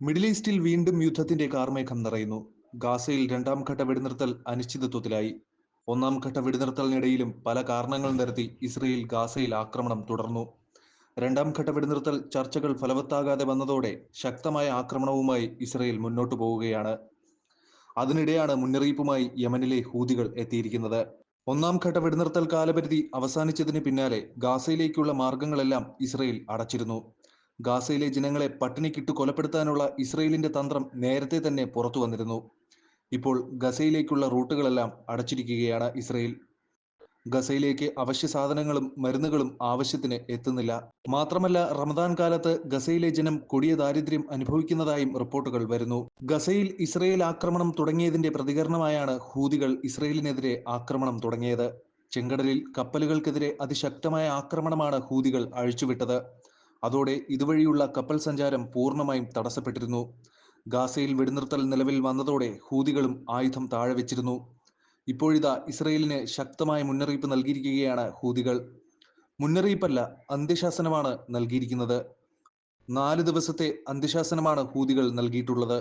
Middle ഈസ്റ്റിൽ വീണ്ടും യുദ്ധത്തിന്റെ കാർമേഘം നിറയുന്നു. ഗാസയിൽ രണ്ടാം ഘട്ട വെടിനിർത്തൽ അനിശ്ചിതത്വത്തിലായി. ഒന്നാം ഘട്ട വെടിനിർത്തലിനിടയിലും പല കാരണങ്ങൾ നിരത്തി ഇസ്രയേൽ ഗാസയിൽ ആക്രമണം തുടർന്നു. രണ്ടാം ഘട്ട വെടിനിർത്തൽ ചർച്ചകൾ ഫലവത്താകാതെ വന്നതോടെ ശക്തമായ ആക്രമണവുമായി ഇസ്രയേൽ മുന്നോട്ടു പോവുകയാണ്. അതിനിടെയാണ് മുന്നറിയിപ്പുമായി യമനിലെ ഹൂതികൾ എത്തിയിരിക്കുന്നത്. ഒന്നാം ഘട്ട വെടിനിർത്തൽ കാലപരിധി അവസാനിച്ചതിന് പിന്നാലെ ഗാസയിലേക്കുള്ള മാർഗങ്ങളെല്ലാം ഇസ്രയേൽ അടച്ചിരുന്നു. ഗാസയിലെ ജനങ്ങളെ പട്ടിണിക്കിട്ടു കൊലപ്പെടുത്താനുള്ള ഇസ്രയേലിന്റെ തന്ത്രം നേരത്തെ തന്നെ പുറത്തു വന്നിരുന്നു. ഇപ്പോൾ ഗസയിലേക്കുള്ള റൂട്ടുകളെല്ലാം അടച്ചിരിക്കുകയാണ് ഇസ്രയേൽ. ഗസയിലേക്ക് അവശ്യ സാധനങ്ങളും മരുന്നുകളും ആവശ്യത്തിന് എത്തുന്നില്ല. മാത്രമല്ല, റമദാൻ കാലത്ത് ഗസയിലെ ജനം കൊടിയ ദാരിദ്ര്യം അനുഭവിക്കുന്നതായും റിപ്പോർട്ടുകൾ വരുന്നു. ഗസയിൽ ഇസ്രയേൽ ആക്രമണം തുടങ്ങിയതിന്റെ പ്രതികരണമായാണ് ഹൂതികൾ ഇസ്രയേലിനെതിരെ ആക്രമണം തുടങ്ങിയത്. ചെങ്കടലിൽ കപ്പലുകൾക്കെതിരെ അതിശക്തമായ ആക്രമണമാണ് ഹൂതികൾ അഴിച്ചുവിട്ടത്. അതോടെ ഇതുവഴിയുള്ള കപ്പൽ സഞ്ചാരം പൂർണ്ണമായും തടസ്സപ്പെട്ടിരുന്നു. ഗാസയിൽ വെടിനിർത്തൽ നിലവിൽ വന്നതോടെ ഹൂതികളും ആയുധം താഴെ വെച്ചിരുന്നു. ഇപ്പോഴിതാ ഇസ്രയേലിന് ശക്തമായ മുന്നറിയിപ്പ് നൽകിയിരിക്കുകയാണ് ഹൂതികൾ. മുന്നറിയിപ്പല്ല, അന്ത്യശാസനമാണ് നൽകിയിരിക്കുന്നത്. 4 ദിവസത്തെ അന്ത്യശാസനമാണ് ഹൂതികൾ നൽകിയിട്ടുള്ളത്.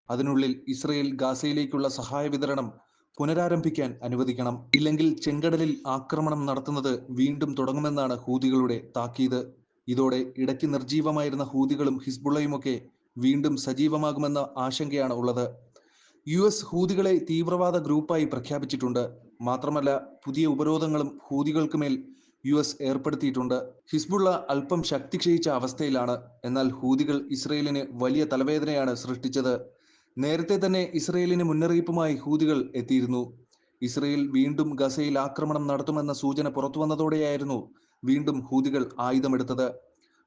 അതിനുള്ളിൽ ഇസ്രയേൽ ഗാസയിലേക്കുള്ള സഹായ വിതരണം പുനരാരംഭിക്കാൻ അനുവദിക്കണം. ഇല്ലെങ്കിൽ ചെങ്കടലിൽ ആക്രമണം നടത്തുന്നത് വീണ്ടും തുടങ്ങുമെന്നാണ് ഹൂതികളുടെ താക്കീത്. ഇതോടെ ഇടയ്ക്ക് നിർജീവമായിരുന്ന ഹൂതികളും ഹിസ്ബുള്ളയുമൊക്കെ വീണ്ടും സജീവമാകുമെന്ന ആശങ്കയാണ് ഉള്ളത്. US ഹൂതികളെ തീവ്രവാദ ഗ്രൂപ്പായി പ്രഖ്യാപിച്ചിട്ടുണ്ട്. മാത്രമല്ല, പുതിയ ഉപരോധങ്ങളും ഹൂതികൾക്ക് മേൽ US ഏർപ്പെടുത്തിയിട്ടുണ്ട്. ഹിസ്ബുള്ള അല്പം ശക്തി ക്ഷയിച്ച അവസ്ഥയിലാണ്. എന്നാൽ ഹൂതികൾ ഇസ്രയേലിന് വലിയ തലവേദനയാണ് സൃഷ്ടിച്ചത്. നേരത്തെ തന്നെ ഇസ്രയേലിന് മുന്നറിയിപ്പുമായി ഹൂതികൾ എത്തിയിരുന്നു. ഇസ്രയേൽ വീണ്ടും ഗസയിൽ ആക്രമണം നടത്തുമെന്ന സൂചന പുറത്തുവന്നതോടെയായിരുന്നു വീണ്ടും ഹൂതികൾ ആയുധമെടുത്തത്.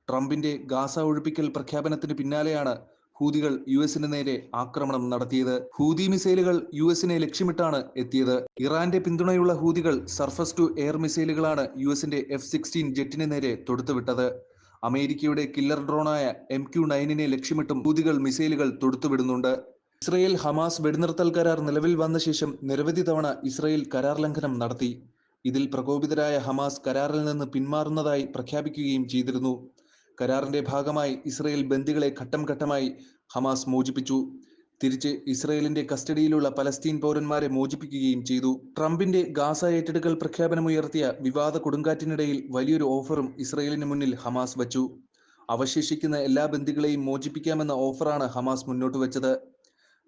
ട്രംപിന്റെ ഗാസ ഒഴിപ്പിക്കൽ പ്രഖ്യാപനത്തിന് പിന്നാലെയാണ് ഹൂതികൾ US നേരെ ആക്രമണം നടത്തിയത്. ഹൂതി മിസൈലുകൾ US ലക്ഷ്യമിട്ടാണ് എത്തിയത്. ഇറാന്റെ പിന്തുണയുള്ള ഹൂതികൾ സർഫസ് ടു എയർ മിസൈലുകളാണ് US F-16 ജെറ്റിന് നേരെ തൊടുത്തുവിട്ടത്. അമേരിക്കയുടെ കില്ലർ ഡ്രോണായ MQ-9 ലക്ഷ്യമിട്ടും ഹൂതികൾ മിസൈലുകൾ തൊടുത്തുവിടുന്നുണ്ട്. ഇസ്രയേൽ ഹമാസ് വെടിനിർത്തൽ കരാർ നിലവിൽ വന്ന ശേഷം നിരവധി തവണ ഇസ്രയേൽ കരാർ ലംഘനം നടത്തി. ഇതിൽ പ്രകോപിതരായ ഹമാസ് കരാറിൽ നിന്ന് പിന്മാറുന്നതായി പ്രഖ്യാപിക്കുകയും ചെയ്തിരുന്നു. കരാറിന്റെ ഭാഗമായി ഇസ്രയേൽ ബന്ദികളെ ഘട്ടം ഘട്ടമായി ഹമാസ് മോചിപ്പിച്ചു. തിരിച്ച് ഇസ്രയേലിന്റെ കസ്റ്റഡിയിലുള്ള പലസ്തീൻ പൗരന്മാരെ മോചിപ്പിക്കുകയും ചെയ്തു. ട്രംപിന്റെ ഗാസ ഏറ്റെടുക്കൽ പ്രഖ്യാപനമുയർത്തിയ വിവാദ കൊടുങ്കാറ്റിനിടയിൽ വലിയൊരു ഓഫറും ഇസ്രയേലിന് മുന്നിൽ ഹമാസ് വച്ചു. അവശേഷിക്കുന്ന എല്ലാ ബന്ദികളെയും മോചിപ്പിക്കാമെന്ന ഓഫറാണ് ഹമാസ് മുന്നോട്ട് വെച്ചത്.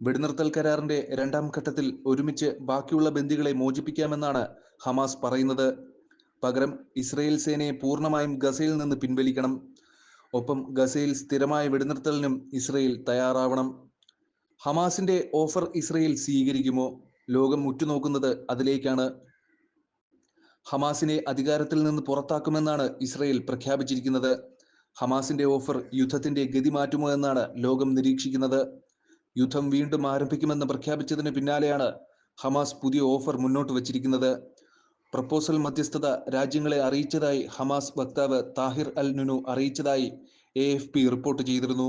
വെടിനിർത്തൽ കരാറിന്റെ രണ്ടാം ഘട്ടത്തിൽ ഒരുമിച്ച് ബാക്കിയുള്ള ബന്ദികളെ മോചിപ്പിക്കാമെന്നാണ് ഹമാസ് പറയുന്നത്. പകരം ഇസ്രയേൽ സേനയെ പൂർണ്ണമായും ഗസയിൽ നിന്ന് പിൻവലിക്കണം. ഒപ്പം ഗസയിൽ സ്ഥിരമായ വെടിനിർത്തലിനും ഇസ്രയേൽ തയ്യാറാവണം. ഹമാസിന്റെ ഓഫർ ഇസ്രയേൽ സ്വീകരിക്കുമോ? ലോകം ഉറ്റുനോക്കുന്നത് അതിലേക്കാണ്. ഹമാസിനെ അധികാരത്തിൽ നിന്ന് പുറത്താക്കുമെന്നാണ് ഇസ്രയേൽ പ്രഖ്യാപിച്ചിരിക്കുന്നത്. ഹമാസിന്റെ ഓഫർ യുദ്ധത്തിന്റെ ഗതി മാറ്റുമോ എന്നാണ് ലോകം നിരീക്ഷിക്കുന്നത്. യുദ്ധം വീണ്ടും ആരംഭിക്കുമെന്ന് പ്രഖ്യാപിച്ചതിന് പിന്നാലെയാണ് ഹമാസ് പുതിയ ഓഫർ മുന്നോട്ട് വച്ചിരിക്കുന്നത്. പ്രപ്പോസൽ മധ്യസ്ഥത രാജ്യങ്ങളെ അറിയിച്ചതായി ഹമാസ് വക്താവ് താഹിർ അൽ നുനു അറിയിച്ചതായി AFP റിപ്പോർട്ട് ചെയ്തിരുന്നു.